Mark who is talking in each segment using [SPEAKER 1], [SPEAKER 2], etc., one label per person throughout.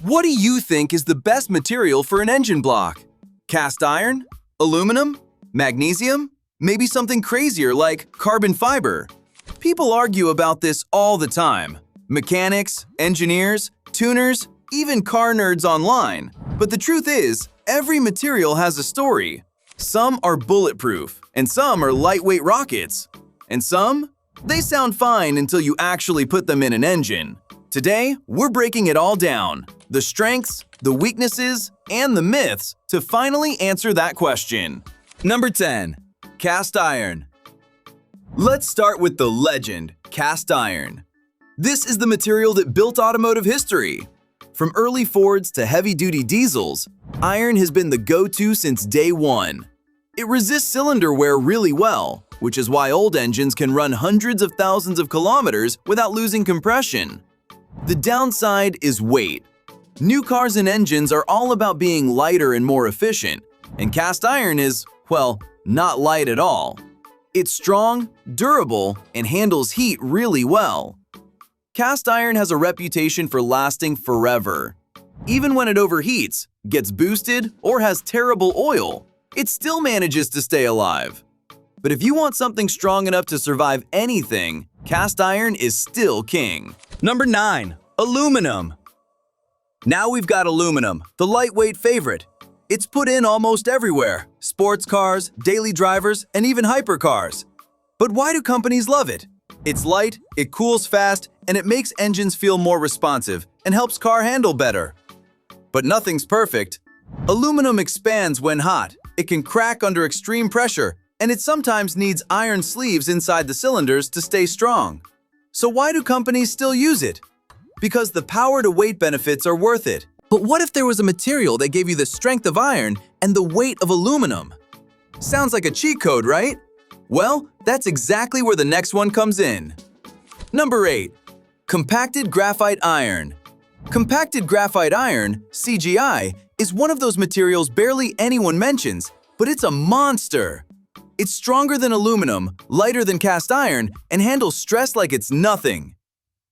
[SPEAKER 1] What do you think is the best material for an engine block? Cast iron? Aluminum? Magnesium? Maybe something crazier like carbon fiber? People argue about this all the time. Mechanics, engineers, tuners, even car nerds online. But the truth is, every material has a story. Some are bulletproof, and some are lightweight rockets. And some? They sound fine until you actually put them in an engine. Today, we're breaking it all down. The strengths, the weaknesses, and the myths to finally answer that question. Number 10. Cast iron. Let's start with the legend, cast iron. This is the material that built automotive history. From early Fords to heavy-duty diesels, iron has been the go-to since day one. It resists cylinder wear really well, which is why old engines can run hundreds of thousands of kilometers without losing compression. The downside is weight. New cars and engines are all about being lighter and more efficient, and cast iron is, well, not light at all. It's strong, durable, and handles heat really well. Cast iron has a reputation for lasting forever. Even when it overheats, gets boosted, or has terrible oil, it still manages to stay alive. But if you want something strong enough to survive anything, cast iron is still king. Number 9. Aluminum. Now we've got aluminum, the lightweight favorite. It's put in almost everywhere, sports cars, daily drivers, and even hypercars. But why do companies love it? It's light, it cools fast, and it makes engines feel more responsive and helps car handle better. But nothing's perfect. Aluminum expands when hot, it can crack under extreme pressure, and it sometimes needs iron sleeves inside the cylinders to stay strong. So why do companies still use it? Because the power-to-weight benefits are worth it. But what if there was a material that gave you the strength of iron and the weight of aluminum? Sounds like a cheat code, right? Well, that's exactly where the next one comes in. Number 8. Compacted graphite iron. Compacted graphite iron, CGI, is one of those materials barely anyone mentions, but it's a monster. It's stronger than aluminum, lighter than cast iron, and handles stress like it's nothing.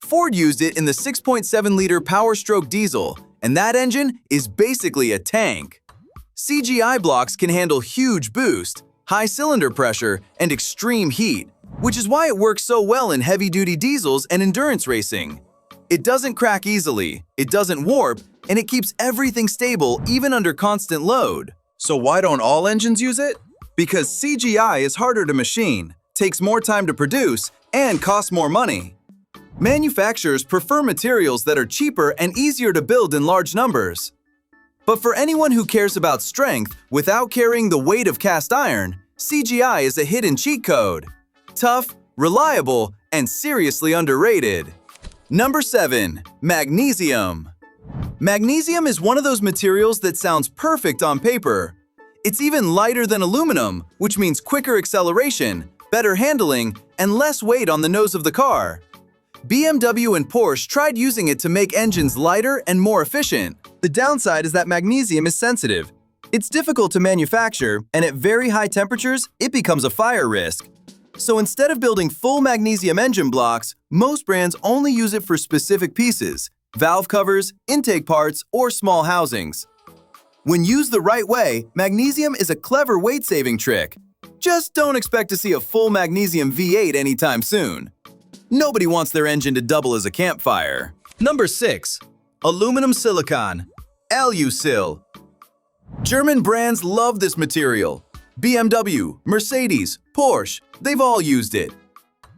[SPEAKER 1] Ford used it in the 6.7-liter Power Stroke diesel, and that engine is basically a tank. CGI blocks can handle huge boost, high cylinder pressure, and extreme heat, which is why it works so well in heavy-duty diesels and endurance racing. It doesn't crack easily, it doesn't warp, and it keeps everything stable even under constant load. So why don't all engines use it? Because CGI is harder to machine, takes more time to produce, and costs more money. Manufacturers prefer materials that are cheaper and easier to build in large numbers. But for anyone who cares about strength without carrying the weight of cast iron, CGI is a hidden cheat code. Tough, reliable, and seriously underrated. Number 7. Magnesium. Magnesium is one of those materials that sounds perfect on paper. It's even lighter than aluminum, which means quicker acceleration, better handling, and less weight on the nose of the car. BMW and Porsche tried using it to make engines lighter and more efficient. The downside is that magnesium is sensitive. It's difficult to manufacture, and at very high temperatures, it becomes a fire risk. So instead of building full magnesium engine blocks, most brands only use it for specific pieces, valve covers, intake parts, or small housings. When used the right way, magnesium is a clever weight-saving trick. Just don't expect to see a full magnesium V8 anytime soon. Nobody wants their engine to double as a campfire. Number 6. Aluminum silicon, Alusil. German brands love this material. BMW, Mercedes, Porsche, they've all used it.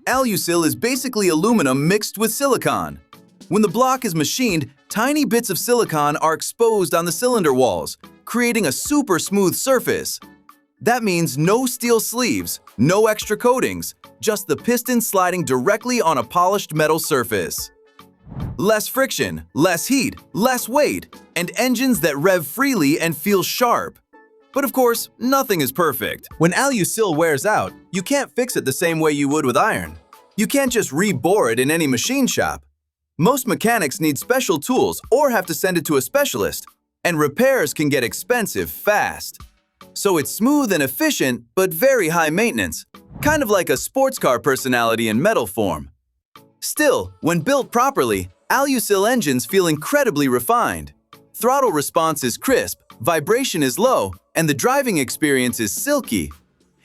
[SPEAKER 1] Alusil is basically aluminum mixed with silicon. When the block is machined, tiny bits of silicon are exposed on the cylinder walls, creating a super smooth surface. That means no steel sleeves, no extra coatings, just the piston sliding directly on a polished metal surface. Less friction, less heat, less weight, and engines that rev freely and feel sharp. But of course, nothing is perfect. When Alusil wears out, you can't fix it the same way you would with iron. You can't just re-bore it in any machine shop. Most mechanics need special tools or have to send it to a specialist, and repairs can get expensive fast. So it's smooth and efficient, but very high maintenance, kind of like a sports car personality in metal form. Still, when built properly, Alusil engines feel incredibly refined. Throttle response is crisp, vibration is low, and the driving experience is silky.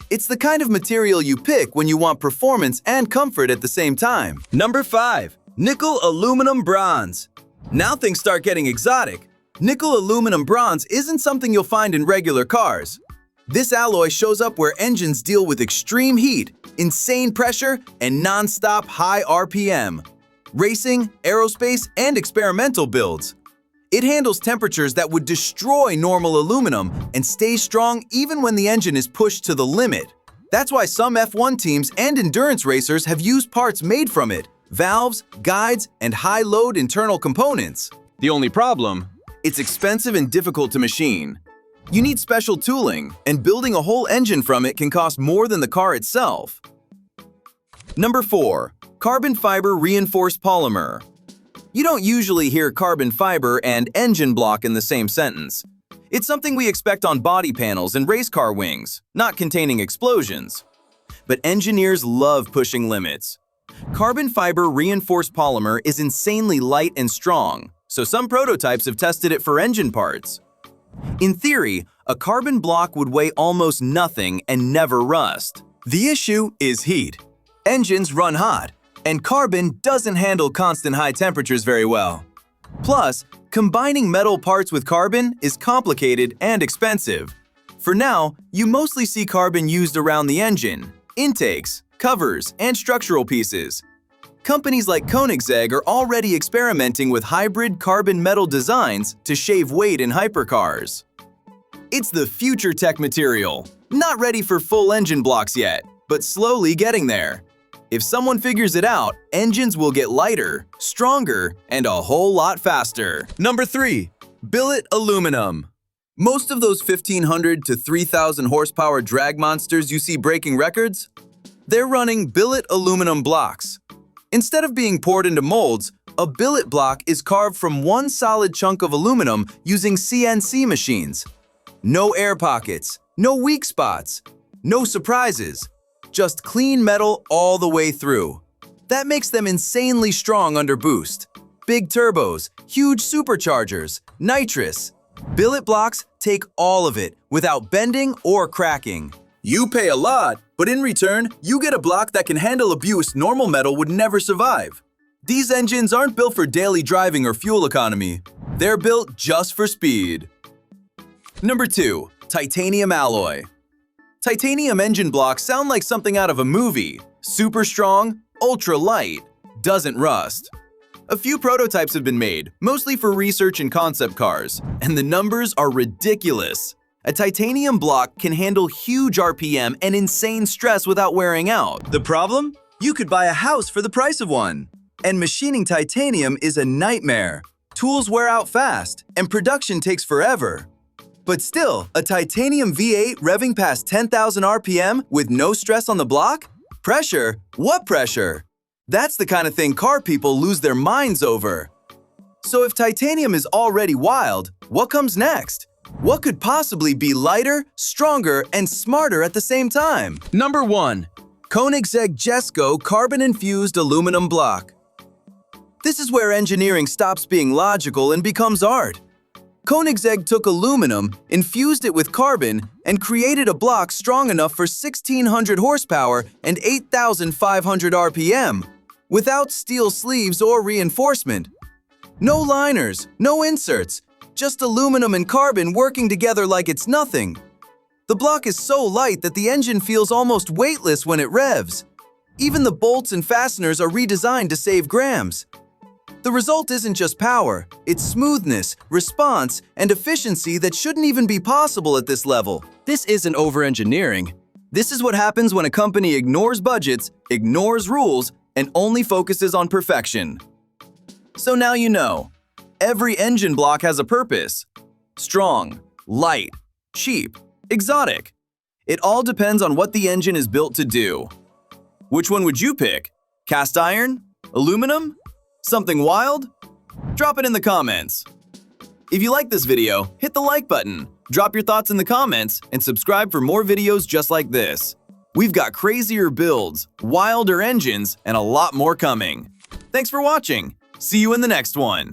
[SPEAKER 1] It's the kind of material you pick when you want performance and comfort at the same time. Number 5. Nickel Aluminum Bronze. Now things start getting exotic. Nickel aluminum bronze isn't something you'll find in regular cars. This alloy shows up where engines deal with extreme heat, insane pressure, and non-stop high RPM. Racing, aerospace, and experimental builds. It handles temperatures that would destroy normal aluminum and stays strong even when the engine is pushed to the limit. That's why some F1 teams and endurance racers have used parts made from it: valves, guides, and high-load internal components. The only problem? It's expensive and difficult to machine. You need special tooling, and building a whole engine from it can cost more than the car itself. Number 4. Carbon fiber reinforced polymer. You don't usually hear carbon fiber and engine block in the same sentence. It's something we expect on body panels and race car wings, not containing explosions. But engineers love pushing limits. Carbon fiber reinforced polymer is insanely light and strong, so some prototypes have tested it for engine parts. In theory, a carbon block would weigh almost nothing and never rust. The issue is heat. Engines run hot, and carbon doesn't handle constant high temperatures very well. Plus, combining metal parts with carbon is complicated and expensive. For now, you mostly see carbon used around the engine, intakes, covers, and structural pieces. Companies like Koenigsegg are already experimenting with hybrid carbon-metal designs to shave weight in hypercars. It's the future tech material, not ready for full engine blocks yet, but slowly getting there. If someone figures it out, engines will get lighter, stronger, and a whole lot faster. Number 3. Billet aluminum. Most of those 1,500 to 3,000 horsepower drag monsters you see breaking records, they're running billet aluminum blocks. Instead of being poured into molds, a billet block is carved from one solid chunk of aluminum using CNC machines. No air pockets, no weak spots, no surprises, just clean metal all the way through. That makes them insanely strong under boost. Big turbos, huge superchargers, nitrous. Billet blocks take all of it without bending or cracking. You pay a lot, but in return, you get a block that can handle abuse normal metal would never survive. These engines aren't built for daily driving or fuel economy. They're built just for speed. Number 2. Titanium alloy. Titanium engine blocks sound like something out of a movie. Super strong, ultra light, doesn't rust. A few prototypes have been made, mostly for research and concept cars, and the numbers are ridiculous. A titanium block can handle huge RPM and insane stress without wearing out. The problem? You could buy a house for the price of one. And machining titanium is a nightmare. Tools wear out fast, and production takes forever. But still, a titanium V8 revving past 10,000 RPM with no stress on the block? Pressure? What pressure? That's the kind of thing car people lose their minds over. So if titanium is already wild, what comes next? What could possibly be lighter, stronger, and smarter at the same time? Number 1. Koenigsegg Jesko carbon-infused aluminum block. This is where engineering stops being logical and becomes art. Koenigsegg took aluminum, infused it with carbon, and created a block strong enough for 1,600 horsepower and 8,500 RPM, without steel sleeves or reinforcement. No liners, no inserts, just aluminum and carbon working together like it's nothing. The block is so light that the engine feels almost weightless when it revs. Even the bolts and fasteners are redesigned to save grams. The result isn't just power, it's smoothness, response, and efficiency that shouldn't even be possible at this level. This isn't over-engineering. This is what happens when a company ignores budgets, ignores rules, and only focuses on perfection. So now you know. Every engine block has a purpose. Strong, light, cheap, exotic. It all depends on what the engine is built to do. Which one would you pick? Cast iron? Aluminum? Something wild? Drop it in the comments. If you like this video, hit the like button, drop your thoughts in the comments, and subscribe for more videos just like this. We've got crazier builds, wilder engines, and a lot more coming. Thanks for watching. See you in the next one.